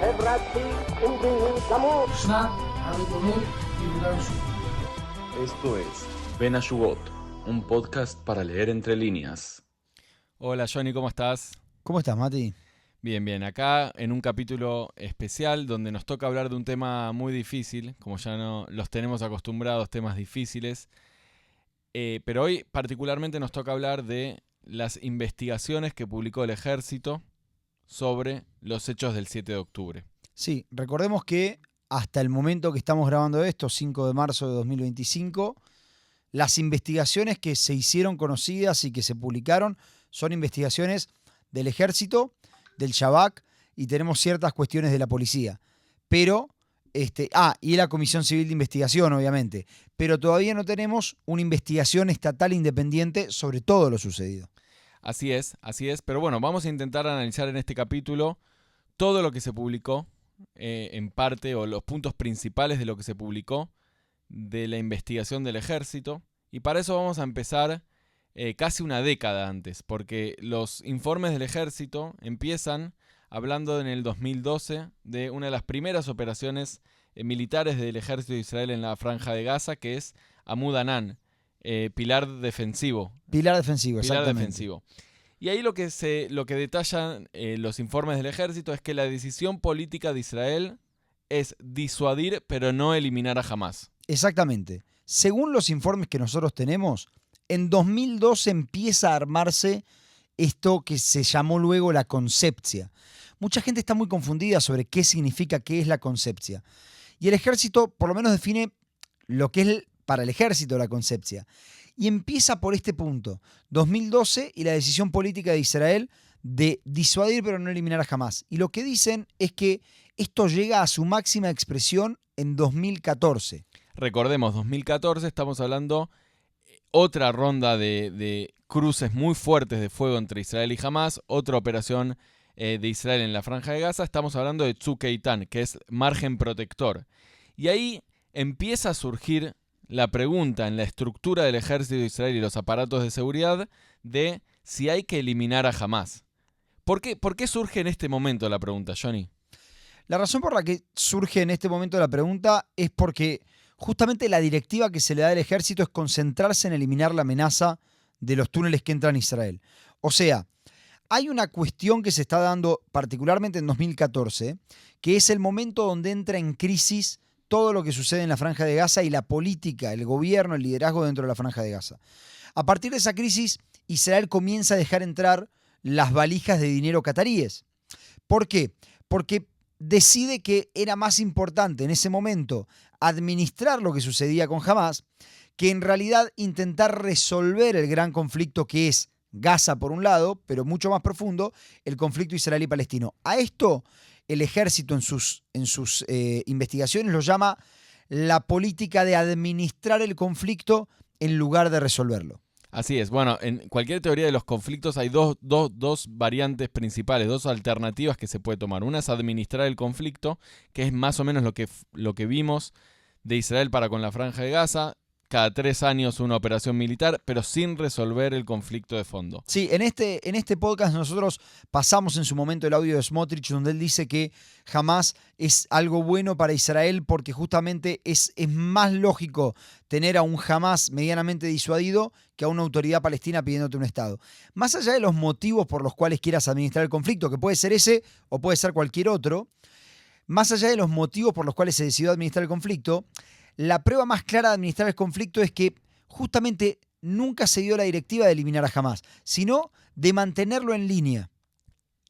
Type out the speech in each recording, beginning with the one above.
חברתי ומדיני גמור. שנת הריבונות ביהודה ושומרון. Esto es Ben Ashugot, un podcast para leer entre líneas. Hola Johnny, ¿cómo estás? ¿Cómo estás, Mati? Bien, bien. Acá en un capítulo especial donde nos toca hablar de un tema muy difícil, como ya no los tenemos acostumbrados, temas difíciles. Pero hoy particularmente nos toca hablar de las investigaciones que publicó el Ejército sobre los hechos del 7 de octubre. Sí, recordemos que hasta el momento que estamos grabando esto, 5 de marzo de 2025, las investigaciones que se hicieron conocidas y que se publicaron son investigaciones del Ejército, del Shabak, y tenemos ciertas cuestiones de la policía. Pero, y la Comisión Civil de Investigación, obviamente. Pero todavía no tenemos una investigación estatal independiente sobre todo lo sucedido. Así es. Pero bueno, vamos a intentar analizar en este capítulo todo lo que se publicó, en parte, o los puntos principales de lo que se publicó de la investigación del Ejército. Y para eso vamos a empezar casi una década antes, porque los informes del Ejército empiezan hablando en el 2012 de una de las primeras operaciones militares del Ejército de Israel en la Franja de Gaza, que es Amud Anan, pilar defensivo. Pilar defensivo, Pilar exactamente. defensivo. Y ahí lo que detallan los informes del Ejército es que la decisión política de Israel es disuadir, pero no eliminar a Hamás. Exactamente. Según los informes que nosotros tenemos, en 2012 empieza a armarse esto que se llamó luego la concepcia. Mucha gente está muy confundida sobre qué significa, qué es la concepcia. Y el Ejército por lo menos define lo que es para el Ejército la concepcia. Y empieza por este punto, 2012 y la decisión política de Israel de disuadir pero no eliminar a Hamás. Y lo que dicen es que esto llega a su máxima expresión en 2014. Recordemos, 2014 estamos hablando otra ronda de cruces muy fuertes de fuego entre Israel y Hamás, otra operación de Israel en la Franja de Gaza. Estamos hablando de Tzuk Eitan, que es margen protector. Y ahí empieza a surgir la pregunta en la estructura del Ejército de Israel y los aparatos de seguridad de si hay que eliminar a Hamás. ¿Por qué surge en este momento la pregunta, Johnny? La razón por la que surge en este momento la pregunta es porque justamente la directiva que se le da al Ejército es concentrarse en eliminar la amenaza de los túneles que entran a Israel. O sea, hay una cuestión que se está dando particularmente en 2014, que es el momento donde entra en crisis todo lo que sucede en la Franja de Gaza y la política, el gobierno, el liderazgo dentro de la Franja de Gaza. A partir de esa crisis, Israel comienza a dejar entrar las valijas de dinero cataríes. ¿Por qué? Porque decide que era más importante en ese momento administrar lo que sucedía con Hamás que en realidad intentar resolver el gran conflicto que es Gaza por un lado, pero mucho más profundo, el conflicto israelí-palestino. A esto el Ejército en sus investigaciones lo llama la política de administrar el conflicto en lugar de resolverlo. Así es. Bueno, en cualquier teoría de los conflictos hay dos variantes principales, dos alternativas que se puede tomar. Una es administrar el conflicto, que es más o menos lo que vimos de Israel para con la Franja de Gaza. Cada 3 años una operación militar, pero sin resolver el conflicto de fondo. Sí, en este podcast nosotros pasamos en su momento el audio de Smotrich, donde él dice que Hamás es algo bueno para Israel porque justamente es más lógico tener a un Hamás medianamente disuadido que a una autoridad palestina pidiéndote un Estado. Más allá de los motivos por los cuales quieras administrar el conflicto, que puede ser ese o puede ser cualquier otro, más allá de los motivos por los cuales se decidió administrar el conflicto, la prueba más clara de administrar el conflicto es que justamente nunca se dio la directiva de eliminar a Hamás, sino de mantenerlo en línea.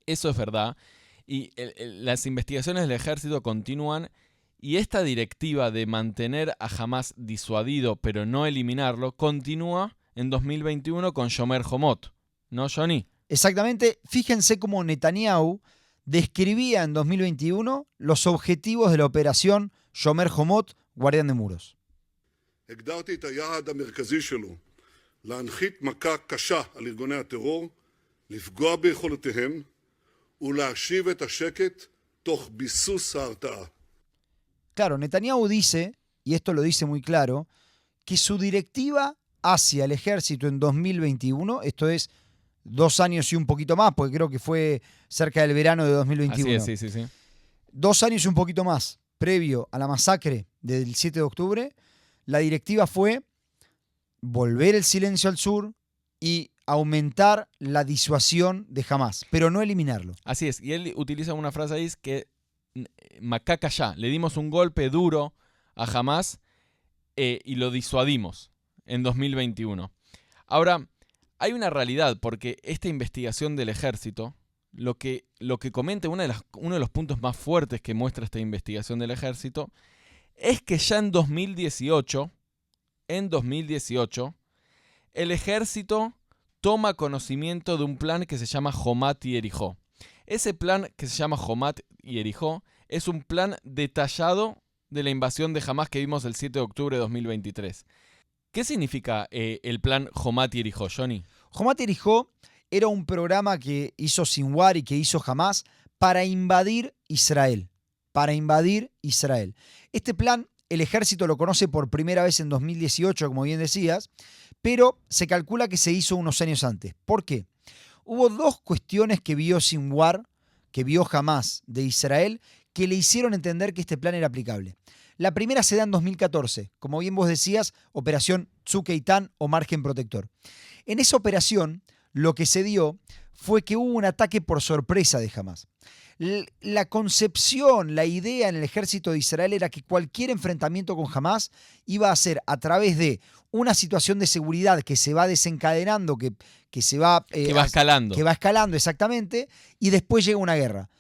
Eso es verdad. Y las investigaciones del Ejército continúan y esta directiva de mantener a Hamás disuadido pero no eliminarlo continúa en 2021 con Shomer Homot. ¿No, Johnny? Exactamente. Fíjense cómo Netanyahu describía en 2021 los objetivos de la operación Shomer Homot, Guardián de Muros. הגדרתי את היעד המרכזי שלו, להנחית מכה קשה על ארגוני הטרור, לפגוע ביכולותיהם ולהשיב את השקט תוך ביסוס ההרתעה. Claro, Netanyahu dice, y esto lo dice muy claro, que su directiva hacia el ejército en 2021, esto es 2 años y un poquito más, porque creo que fue cerca del verano de 2021. Así es, sí. 2 años y un poquito más previo a la masacre del 7 de octubre, la directiva fue volver el silencio al sur y aumentar la disuasión de Hamás, pero no eliminarlo. Así es, y él utiliza una frase ahí que macaca ya, le dimos un golpe duro a Hamás y lo disuadimos en 2021. Ahora, hay una realidad, porque esta investigación del ejército, lo que comenta, uno de los puntos más fuertes que muestra esta investigación del ejército, es que ya en 2018, el ejército toma conocimiento de un plan que se llama Jomat y Erijó. Ese plan que se llama Jomat y Erijó es un plan detallado de la invasión de Hamás que vimos el 7 de octubre de 2023. ¿Qué significa el plan Jomat y Erijó, Johnny? Jomat y Erijó era un programa que hizo Sinwar y que hizo Hamás para invadir Israel. Este plan, el ejército lo conoce por primera vez en 2018, como bien decías, pero se calcula que se hizo unos años antes. ¿Por qué? Hubo 2 cuestiones que vio Sinwar, que vio Hamás de Israel, que le hicieron entender que este plan era aplicable. La primera se da en 2014, como bien vos decías, Operación Tzuk Eitan o Margen Protector. En esa operación, lo que se dio fue que hubo un ataque por sorpresa de Hamás. La concepción, la idea en el ejército de Israel era que cualquier enfrentamiento con Hamás iba a ser a través de una situación de seguridad que se va desencadenando, que va escalando. Que va escalando, exactamente, y después llega una guerra.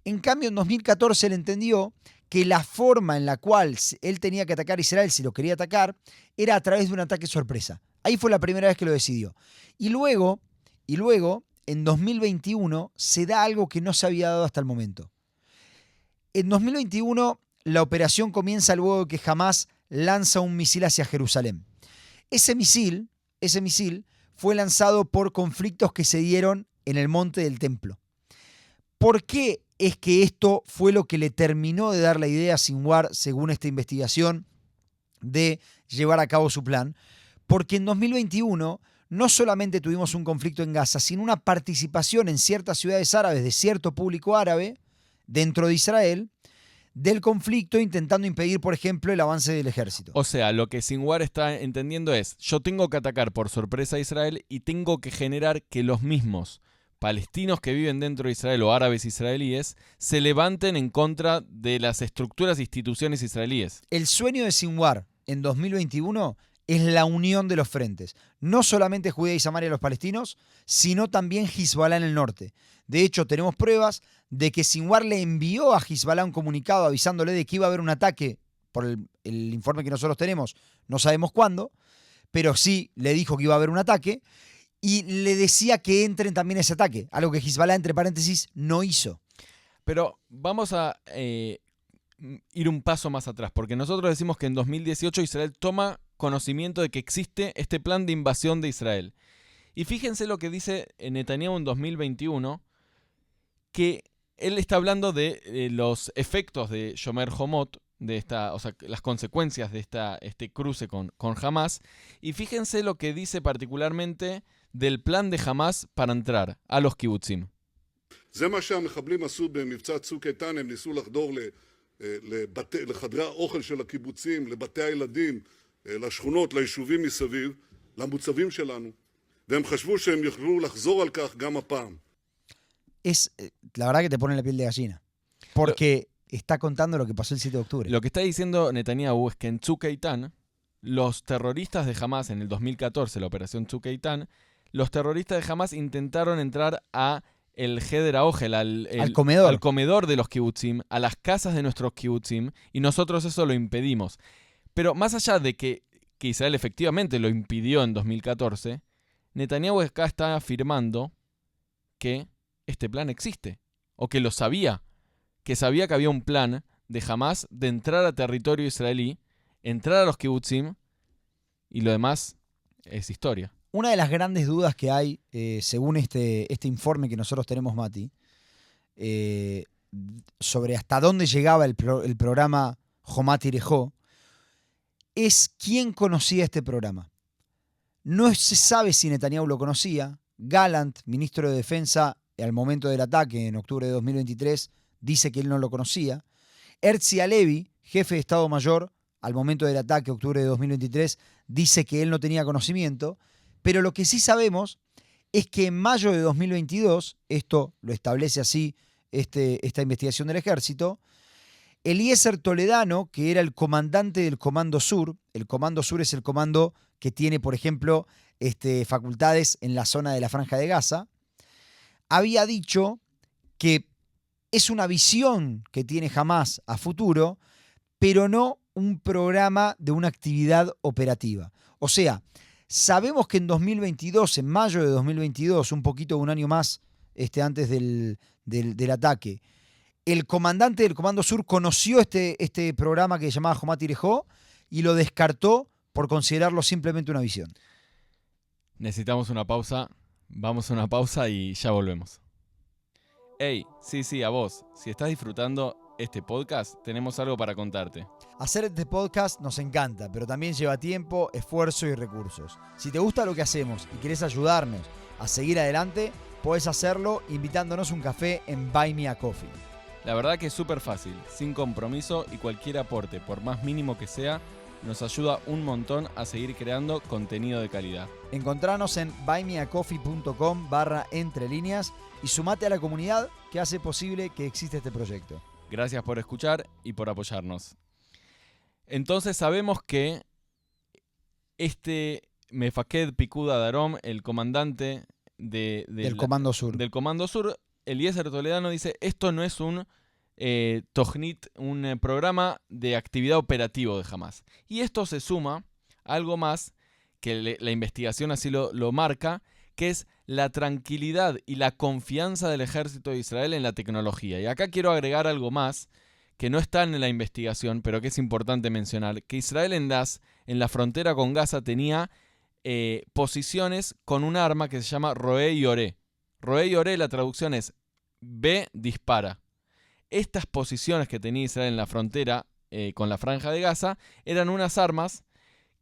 En cambio, en 2014 él entendió que la forma en la cual él tenía que atacar a Israel, si lo quería atacar, era a través de un ataque sorpresa. Ahí fue la primera vez que lo decidió. Y luego, en 2021, se da algo que no se había dado hasta el momento. En 2021, la operación comienza luego de que Hamás lanza un misil hacia Jerusalén. Ese misil fue lanzado por conflictos que se dieron en el monte del templo. ¿Por qué es que esto fue lo que le terminó de dar la idea a Sinwar, según esta investigación, de llevar a cabo su plan? Porque en 2021 no solamente tuvimos un conflicto en Gaza, sino una participación en ciertas ciudades árabes de cierto público árabe dentro de Israel del conflicto, intentando impedir, por ejemplo, el avance del ejército. O sea, lo que Sinwar está entendiendo es, yo tengo que atacar por sorpresa a Israel y tengo que generar que los mismos palestinos que viven dentro de Israel o árabes israelíes se levanten en contra de las estructuras e instituciones israelíes. El sueño de Sinwar en 2021 es la unión de los frentes. No solamente Judea y Samaria los palestinos, sino también Hezbollah en el norte. De hecho, tenemos pruebas de que Sinwar le envió a Hezbollah un comunicado avisándole de que iba a haber un ataque, por el informe que nosotros tenemos, no sabemos cuándo, pero sí le dijo que iba a haber un ataque y le decía que entren también a ese ataque, algo que Hezbollah, entre paréntesis, no hizo. Pero vamos a ir un paso más atrás, porque nosotros decimos que en 2018 Israel toma conocimiento de que existe este plan de invasión de Israel. Y fíjense lo que dice Netanyahu en 2021, que él está hablando de los efectos de Shomer Homot, o sea, las consecuencias de este cruce con Hamás. Y fíjense lo que dice particularmente del plan de Hamás para entrar a los kibutzim. זה מה שהמחבלים עשו במבצע צוק איתן, הם ניסו לחדור לחדרי האוכל של הקיבוצים, לבתי הילדים, לשכונות, ליישובים מסביב, למוצבים שלנו, והם חשבו שהם יוכלו לחזור על כך גם הפעם. La verdad que te pone la piel de gallina, porque está contando lo que pasó el 7 de octubre. Lo que está diciendo Netanyahu es que en Tzuk Eitan, los terroristas de Hamás en el 2014, la operación Tzuk Eitan, los terroristas de Hamás intentaron entrar a el Heder HaOchel, al comedor de los kibutzim, a las casas de nuestros kibutzim, y nosotros eso lo impedimos. Pero más allá de que Israel efectivamente lo impidió en 2014, Netanyahu acá está afirmando que este plan existe, o que lo sabía, que había un plan de Hamás de entrar a territorio israelí, entrar a los kibutzim, y lo demás es historia. Una de las grandes dudas que hay, según este informe que nosotros tenemos, Mati, sobre hasta dónde llegaba el programa Jomat y Erijó, es quién conocía este programa. No se sabe si Netanyahu lo conocía. Gallant, ministro de Defensa, al momento del ataque, en octubre de 2023, dice que él no lo conocía. Herzi Halevi, jefe de Estado Mayor, al momento del ataque, octubre de 2023, dice que él no tenía conocimiento. Pero lo que sí sabemos es que en mayo de 2022, esto lo establece así esta investigación del ejército, Eliezer Toledano, que era el comandante del Comando Sur, el Comando Sur es el comando que tiene, por ejemplo, facultades en la zona de la Franja de Gaza, había dicho que es una visión que tiene Hamás a futuro, pero no un programa de una actividad operativa. O sea, sabemos que en 2022, en mayo de 2022, un poquito, un año más antes del ataque, el comandante del Comando Sur conoció este programa que se llamaba Jomat Irejó y lo descartó por considerarlo simplemente una visión. Necesitamos una pausa. Vamos a una pausa y ya volvemos. Hey, sí, a vos. Si estás disfrutando este podcast, tenemos algo para contarte. Hacer este podcast nos encanta, pero también lleva tiempo, esfuerzo y recursos. Si te gusta lo que hacemos y querés ayudarnos a seguir adelante, podés hacerlo invitándonos un café en Buy Me a Coffee. La verdad que es súper fácil, sin compromiso, y cualquier aporte, por más mínimo que sea, nos ayuda un montón a seguir creando contenido de calidad. Encontranos en buymeacoffee.com/entrelíneas y sumate a la comunidad que hace posible que exista este proyecto. Gracias por escuchar y por apoyarnos. Entonces sabemos que Mefaked Pikuda Darom, el comandante del Comando Sur, Eliezer Toledano, dice: esto no es un Tojnit, un programa de actividad operativo de Hamás. Y esto se suma a algo más que la investigación así lo marca, que es la tranquilidad y la confianza del ejército de Israel en la tecnología. Y acá quiero agregar algo más que no está en la investigación, pero que es importante mencionar, que Israel en la frontera con Gaza tenía posiciones con un arma que se llama Roé Yoré. Roé Yoré, la traducción es ve, dispara. Estas posiciones que tenía Israel en la frontera con la Franja de Gaza eran unas armas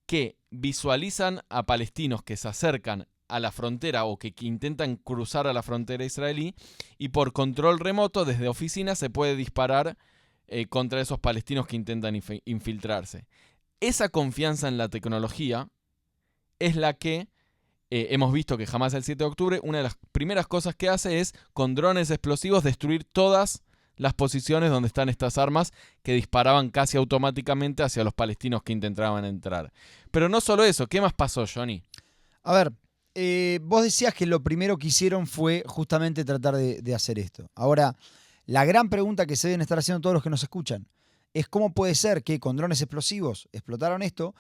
que visualizan a palestinos que se acercan a la frontera o que intentan cruzar a la frontera israelí, y por control remoto desde oficinas se puede disparar contra esos palestinos que intentan infiltrarse. Esa confianza en la tecnología es la que hemos visto que Hamás el 7 de octubre, una de las primeras cosas que hace es, con drones explosivos, destruir todas las posiciones donde están estas armas que disparaban casi automáticamente hacia los palestinos que intentaban entrar. Pero no solo eso, ¿qué más pasó, Johnny? A ver, vos decías que lo primero que hicieron fue justamente tratar de hacer esto. Ahora, la gran pregunta que se deben estar haciendo todos los que nos escuchan es cómo puede ser que con drones explosivos explotaron esto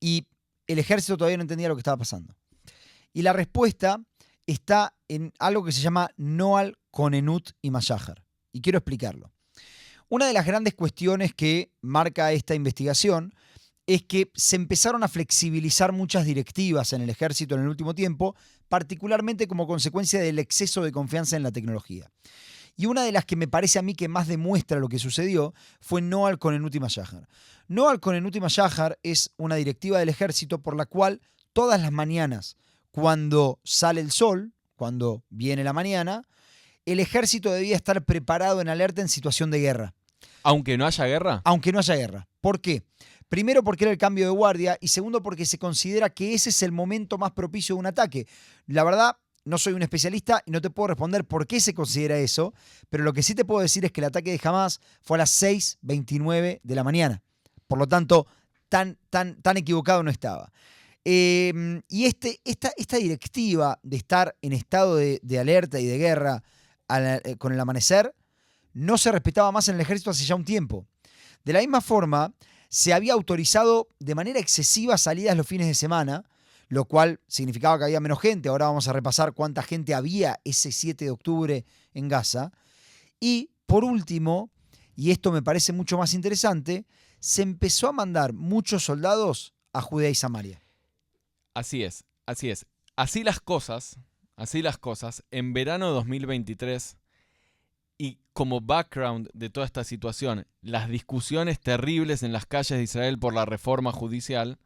y el ejército todavía no entendía lo que estaba pasando. Y la respuesta está en algo que se llama Noal Konenut y Mashahar. Y quiero explicarlo. Una de las grandes cuestiones que marca esta investigación es que se empezaron a flexibilizar muchas directivas en el ejército en el último tiempo, particularmente como consecuencia del exceso de confianza en la tecnología. Y una de las que me parece a mí que más demuestra lo que sucedió fue Noal Konenut y Mashahar. Noal Konenut y Mashahar es una directiva del ejército por la cual todas las mañanas, cuando sale el sol, cuando viene la mañana, el ejército debía estar preparado en alerta en situación de guerra. ¿Aunque no haya guerra? Aunque no haya guerra. ¿Por qué? Primero, porque era el cambio de guardia, y segundo, porque se considera que ese es el momento más propicio de un ataque. La verdad, no soy un especialista y no te puedo responder por qué se considera eso, pero lo que sí te puedo decir es que el ataque de Hamás fue a las 6:29 de la mañana. Por lo tanto, tan equivocado no estaba. Y esta directiva de estar en estado de alerta y de guerra con el amanecer no se respetaba más en el ejército hace ya un tiempo. De la misma forma, se había autorizado de manera excesiva salidas los fines de semana, lo cual significaba que había menos gente. Ahora vamos a repasar cuánta gente había ese 7 de octubre en Gaza. Y por último, y esto me parece mucho más interesante, se empezó a mandar muchos soldados a Judea y Samaria. Así es. Así las cosas, en verano de 2023, y como background de toda esta situación, las discusiones terribles en las calles de Israel por la reforma judicial,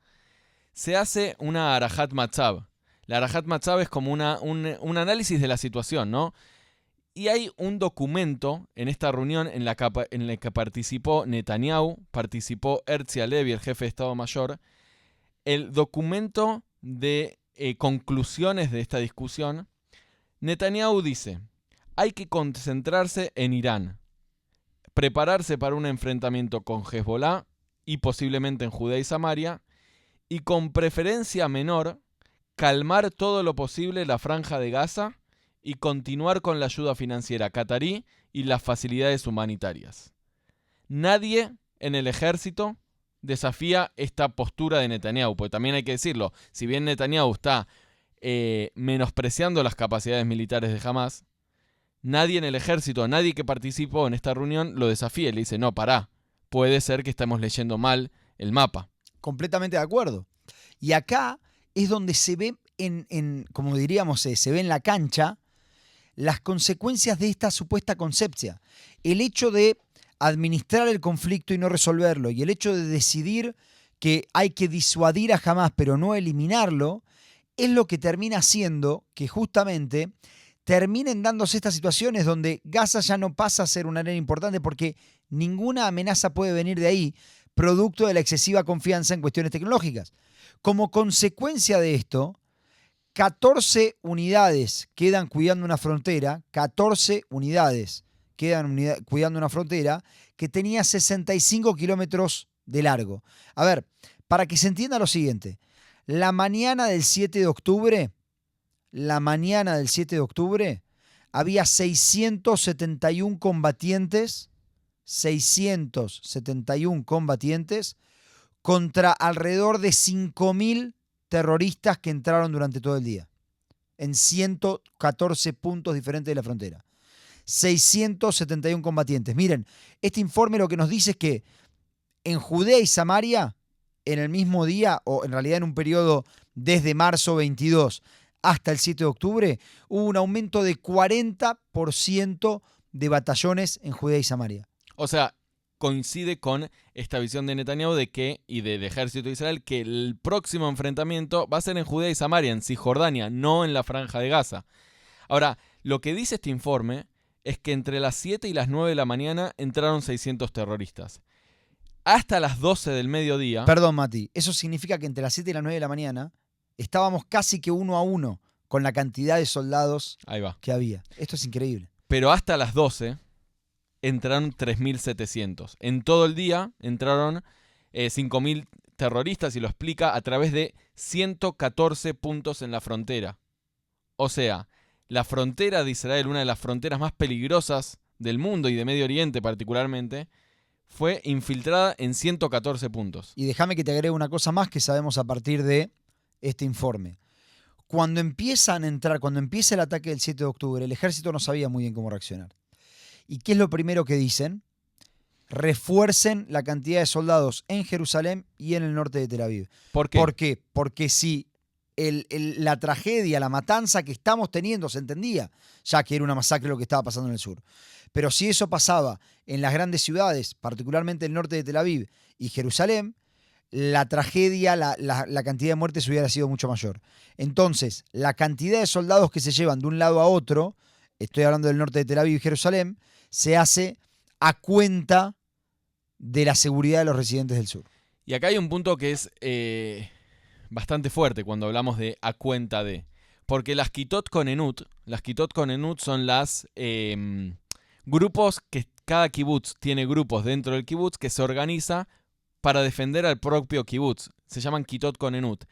se hace una Arahat Matzab. La Arahat Matzab es como un análisis de la situación, ¿no? Y hay un documento en esta reunión en la que participó Netanyahu, participó Herzi Halevi, el jefe de Estado Mayor. El documento de conclusiones de esta discusión, Netanyahu dice: hay que concentrarse en Irán, prepararse para un enfrentamiento con Hezbollah y posiblemente en Judea y Samaria, y con preferencia menor, calmar todo lo posible la franja de Gaza y continuar con la ayuda financiera catarí y las facilidades humanitarias. Nadie en el ejército desafía esta postura de Netanyahu, porque también hay que decirlo, si bien Netanyahu está menospreciando las capacidades militares de Hamás, nadie en el ejército, nadie que participó en esta reunión lo desafía y le dice: no, pará, puede ser que estemos leyendo mal el mapa. Completamente de acuerdo. Y acá es donde se ve, como diríamos, se ve en la cancha las consecuencias de esta supuesta concepción. El hecho de administrar el conflicto y no resolverlo, y el hecho de decidir que hay que disuadir a Hamás pero no eliminarlo, es lo que termina haciendo que justamente terminen dándose estas situaciones donde Gaza ya no pasa a ser una área importante porque ninguna amenaza puede venir de ahí, producto de la excesiva confianza en cuestiones tecnológicas. Como consecuencia de esto, 14 unidades quedan cuidando una frontera, 14 unidades quedan cuidando una frontera que tenía 65 kilómetros de largo. A ver, para que se entienda lo siguiente, la mañana del 7 de octubre, había 671 combatientes contra alrededor de 5.000 terroristas que entraron durante todo el día, en 114 puntos diferentes de la frontera. 671 combatientes. Miren, este informe lo que nos dice es que en Judea y Samaria, en el mismo día, o en realidad en un periodo desde marzo 22 hasta el 7 de octubre, hubo un aumento de 40% de batallones en Judea y Samaria. O sea, coincide con esta visión de Netanyahu y del ejército de Israel, que el próximo enfrentamiento va a ser en Judea y Samaria, en Cisjordania, no en la franja de Gaza. Ahora, lo que dice este informe es que entre las 7 y las 9 de la mañana entraron 600 terroristas. Hasta las 12 del mediodía... Perdón, Mati, eso significa que entre las 7 y las 9 de la mañana estábamos casi que 1 a 1 con la cantidad de soldados que había. Esto es increíble. Pero hasta las 12 entraron 3.700. En todo el día entraron 5.000 terroristas, y lo explica a través de 114 puntos en la frontera. O sea, la frontera de Israel, una de las fronteras más peligrosas del mundo y de Medio Oriente particularmente, fue infiltrada en 114 puntos. Y déjame que te agregue una cosa más que sabemos a partir de este informe. Cuando empieza el ataque del 7 de octubre, el ejército no sabía muy bien cómo reaccionar. ¿Y qué es lo primero que dicen? Refuercen la cantidad de soldados en Jerusalén y en el norte de Tel Aviv. ¿Por qué? ¿Por qué? Porque si la tragedia, la matanza que estamos teniendo se entendía, ya que era una masacre lo que estaba pasando en el sur. Pero si eso pasaba en las grandes ciudades, particularmente el norte de Tel Aviv y Jerusalén, la tragedia, la cantidad de muertes hubiera sido mucho mayor. Entonces, la cantidad de soldados que se llevan de un lado a otro, estoy hablando del norte de Tel Aviv y Jerusalén, se hace a cuenta de la seguridad de los residentes del sur. Y acá hay un punto que es bastante fuerte cuando hablamos de a cuenta de. Porque las Kitot Konenut son las grupos que cada kibutz tiene grupos dentro del kibutz que se organiza para defender al propio kibutz. Se llaman Kitot Konenut.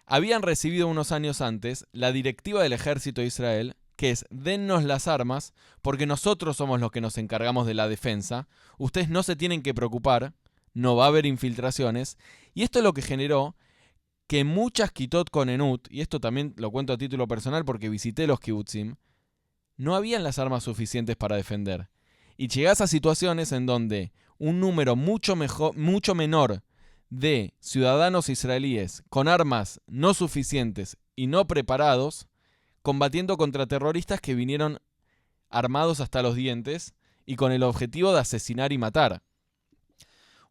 Habían recibido unos años antes la directiva del ejército de Israel, que es: dennos las armas porque nosotros somos los que nos encargamos de la defensa. Ustedes no se tienen que preocupar, no va a haber infiltraciones. Y esto es lo que generó que muchas Kitot Konenut, y esto también lo cuento a título personal porque visité los kibutzim, no habían las armas suficientes para defender. Y llegás a situaciones en donde un número mucho menor de ciudadanos israelíes con armas no suficientes y no preparados, combatiendo contra terroristas que vinieron armados hasta los dientes y con el objetivo de asesinar y matar.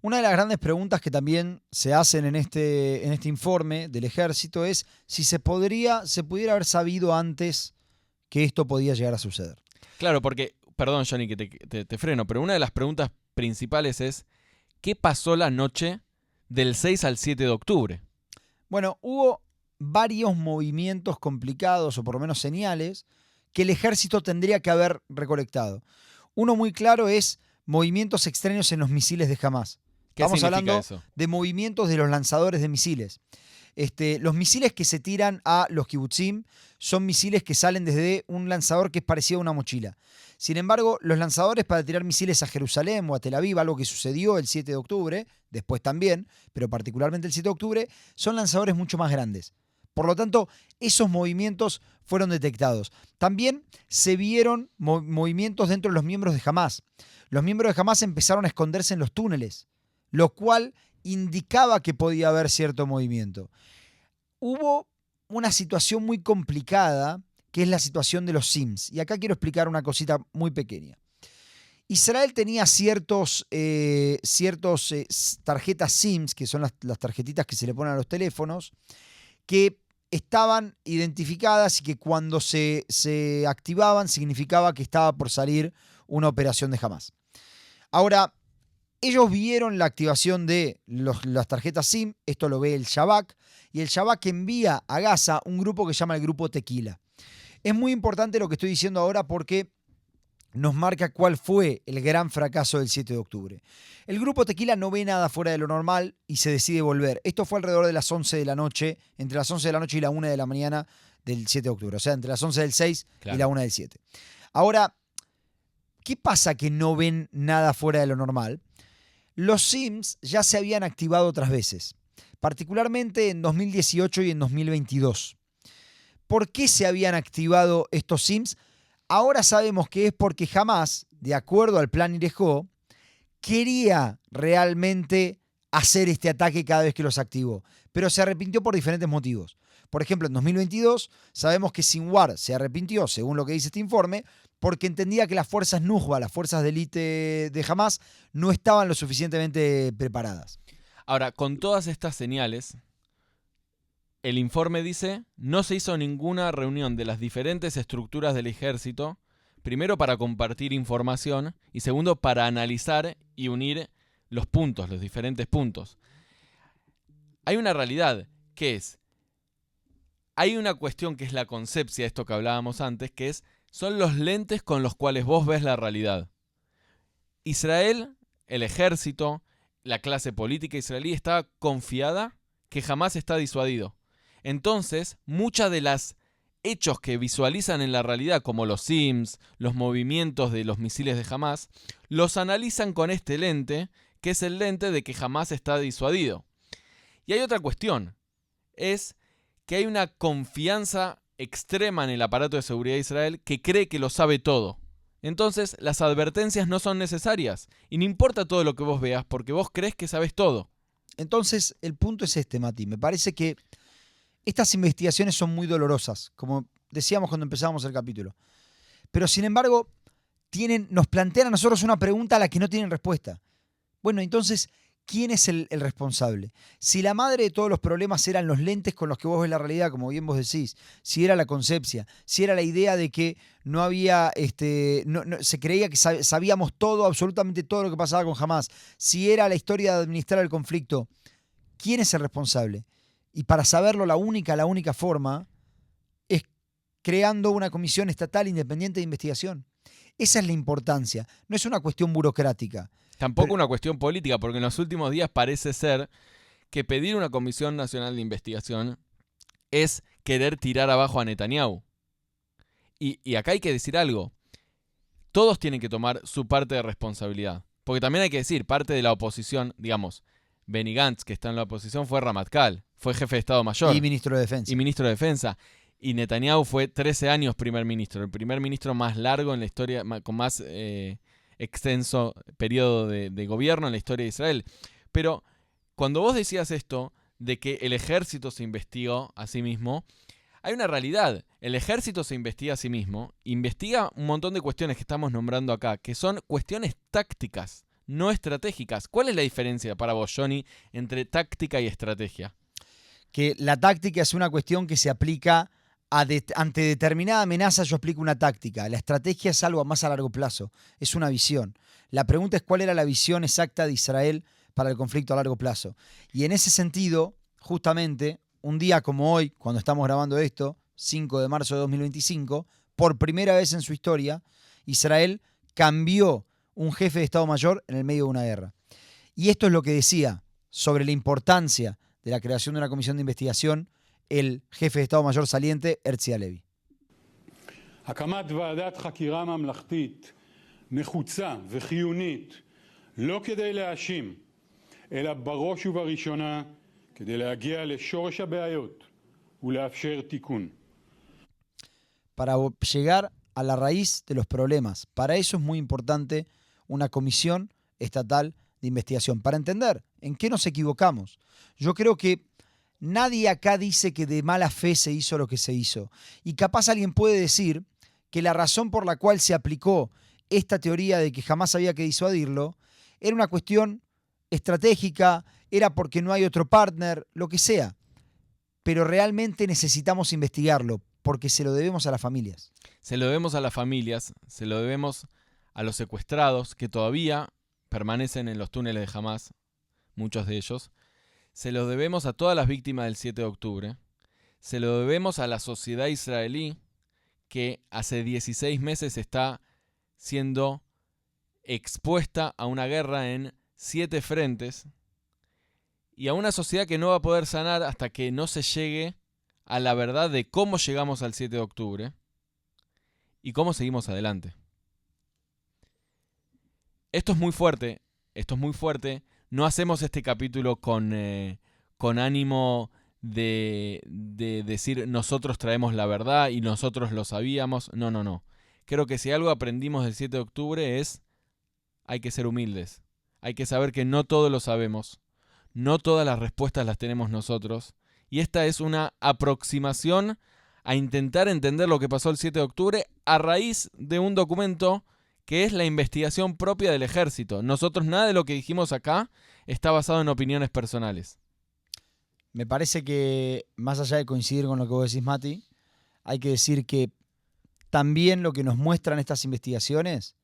Una de las grandes preguntas que también se hacen en este informe del ejército es si se pudiera haber sabido antes que esto podía llegar a suceder. Claro, porque, perdón Johnny que te freno, pero una de las preguntas principales es, ¿qué pasó la noche del 6 al 7 de octubre? Bueno, hubo varios movimientos complicados, o por lo menos señales, que el ejército tendría que haber recolectado. Uno muy claro es movimientos extraños en los misiles de Hamás. ¿Qué Estamos significa hablando eso? de movimientos de los lanzadores de misiles. Los misiles que se tiran a los kibutzim son misiles que salen desde un lanzador que es parecido a una mochila. Sin embargo, los lanzadores para tirar misiles a Jerusalén o a Tel Aviv, algo que sucedió el 7 de octubre, después también, pero particularmente el 7 de octubre, son lanzadores mucho más grandes. Por lo tanto, esos movimientos fueron detectados. También se vieron movimientos dentro de los miembros de Hamás. Los miembros de Hamás empezaron a esconderse en los túneles, lo cual indicaba que podía haber cierto movimiento. Hubo una situación muy complicada, que es la situación de los SIMS. Y acá quiero explicar una cosita muy pequeña. Israel tenía ciertos tarjetas SIMS, que son las tarjetitas que se le ponen a los teléfonos, que estaban identificadas y que cuando se activaban significaba que estaba por salir una operación de Hamás. Ahora, ellos vieron la activación de las tarjetas SIM, esto lo ve el Shabak, y el Shabak envía a Gaza un grupo que se llama el Grupo Tequila. Es muy importante lo que estoy diciendo ahora porque nos marca cuál fue el gran fracaso del 7 de octubre. El Grupo Tequila no ve nada fuera de lo normal y se decide volver. Esto fue alrededor de las 11 de la noche, entre las 11 de la noche y la 1 de la mañana del 7 de octubre, o sea, entre las 11 del 6 y la 1 del 7. Ahora, ¿qué pasa que no ven nada fuera de lo normal? Los SIMs ya se habían activado otras veces, particularmente en 2018 y en 2022. ¿Por qué se habían activado estos SIMs? Ahora sabemos que es porque Hamás, de acuerdo al plan Irejó, quería realmente hacer este ataque cada vez que los activó, pero se arrepintió por diferentes motivos. Por ejemplo, en 2022 sabemos que Sinwar se arrepintió, según lo que dice este informe, porque entendía que las fuerzas Nujba, las fuerzas de élite de Hamás, no estaban lo suficientemente preparadas. Ahora, con todas estas señales, el informe dice, no se hizo ninguna reunión de las diferentes estructuras del ejército, primero para compartir información y segundo para analizar y unir los puntos, los diferentes puntos. Hay una realidad que es, hay una cuestión que es la concepcia, esto que hablábamos antes, que son los lentes con los cuales vos ves la realidad. Israel, el ejército, la clase política israelí está confiada que jamás está disuadido. Entonces, muchas de las hechos que visualizan en la realidad, como los SIMS, los movimientos de los misiles de Hamás, los analizan con este lente, que es el lente de que jamás está disuadido. Y hay otra cuestión, es que hay una confianza extrema en el aparato de seguridad de Israel que cree que lo sabe todo. Entonces, las advertencias no son necesarias y no importa todo lo que vos veas porque vos crees que sabes todo. Entonces, el punto es este, Mati. Me parece que estas investigaciones son muy dolorosas, como decíamos cuando empezábamos el capítulo. Pero, sin embargo, nos plantean a nosotros una pregunta a la que no tienen respuesta. Bueno, entonces, ¿quién es el responsable? Si la madre de todos los problemas eran los lentes con los que vos ves la realidad, como bien vos decís, si era la concepcia, si era la idea de que no había, se creía que sabíamos todo, absolutamente todo lo que pasaba con Hamás, si era la historia de administrar el conflicto, ¿quién es el responsable? Y para saberlo, la única forma es creando una comisión estatal independiente de investigación. Esa es la importancia, no es una cuestión burocrática. Tampoco una cuestión política, porque en los últimos días parece ser que pedir una comisión nacional de investigación es querer tirar abajo a Netanyahu. Y acá hay que decir algo. Todos tienen que tomar su parte de responsabilidad. Porque también hay que decir, parte de la oposición, digamos, Benny Gantz, que está en la oposición, fue Ramatkal, fue jefe de Estado Mayor. Y ministro de Defensa. Y Netanyahu fue 13 años primer ministro, el primer ministro más largo en la historia, con más extenso periodo de gobierno en la historia de Israel. Pero cuando vos decías esto, de que el ejército se investigó a sí mismo, hay una realidad. El ejército se investiga a sí mismo, investiga un montón de cuestiones que estamos nombrando acá, que son cuestiones tácticas, no estratégicas. ¿Cuál es la diferencia para vos, Johnny, entre táctica y estrategia? Que la táctica es una cuestión que se aplica ante determinada amenaza yo aplico una táctica. La estrategia es algo más a largo plazo, es una visión. La pregunta es cuál era la visión exacta de Israel para el conflicto a largo plazo. Y en ese sentido, justamente, un día como hoy, cuando estamos grabando esto, 5 de marzo de 2025, por primera vez en su historia, Israel cambió un jefe de Estado Mayor en el medio de una guerra. Y esto es lo que decía sobre la importancia de la creación de una comisión de investigación el jefe de Estado Mayor saliente, Herzi Halevi. הקמת ועדת חקירה ממלכתית נחוצה וחיונית לא כדי להאשים, אלא בראש ובראשונה כדי להגיע לשורש הבעיות ולאפשר תיקון. Para llegar a la raíz de los problemas. Para eso es muy importante una comisión estatal de investigación, para entender en qué nos equivocamos. Yo creo que nadie acá dice que de mala fe se hizo lo que se hizo. Y capaz alguien puede decir que la razón por la cual se aplicó esta teoría de que jamás había que disuadirlo era una cuestión estratégica, era porque no hay otro partner, lo que sea. Pero realmente necesitamos investigarlo, porque se lo debemos a las familias. Se lo debemos a las familias, se lo debemos a los secuestrados que todavía permanecen en los túneles de Hamás, muchos de ellos. Se lo debemos a todas las víctimas del 7 de octubre. Se lo debemos a la sociedad israelí que hace 16 meses está siendo expuesta a una guerra en 7 frentes y a una sociedad que no va a poder sanar hasta que no se llegue a la verdad de cómo llegamos al 7 de octubre y cómo seguimos adelante. Esto es muy fuerte. No hacemos este capítulo con ánimo de decir nosotros traemos la verdad y nosotros lo sabíamos. No. Creo que si algo aprendimos del 7 de octubre es hay que ser humildes. Hay que saber que no todo lo sabemos. No todas las respuestas las tenemos nosotros. Y esta es una aproximación a intentar entender lo que pasó el 7 de octubre a raíz de un documento que es la investigación propia del ejército. Nosotros nada de lo que dijimos acá está basado en opiniones personales. Me parece que, más allá de coincidir con lo que vos decís, Mati, hay que decir que también lo que nos muestran estas investigaciones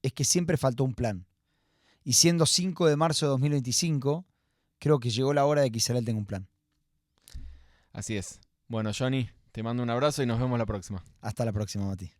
es que siempre faltó un plan. Y siendo 5 de marzo de 2025, creo que llegó la hora de que Israel tenga un plan. Así es. Bueno, Johnny, te mando un abrazo y nos vemos la próxima. Hasta la próxima, Mati.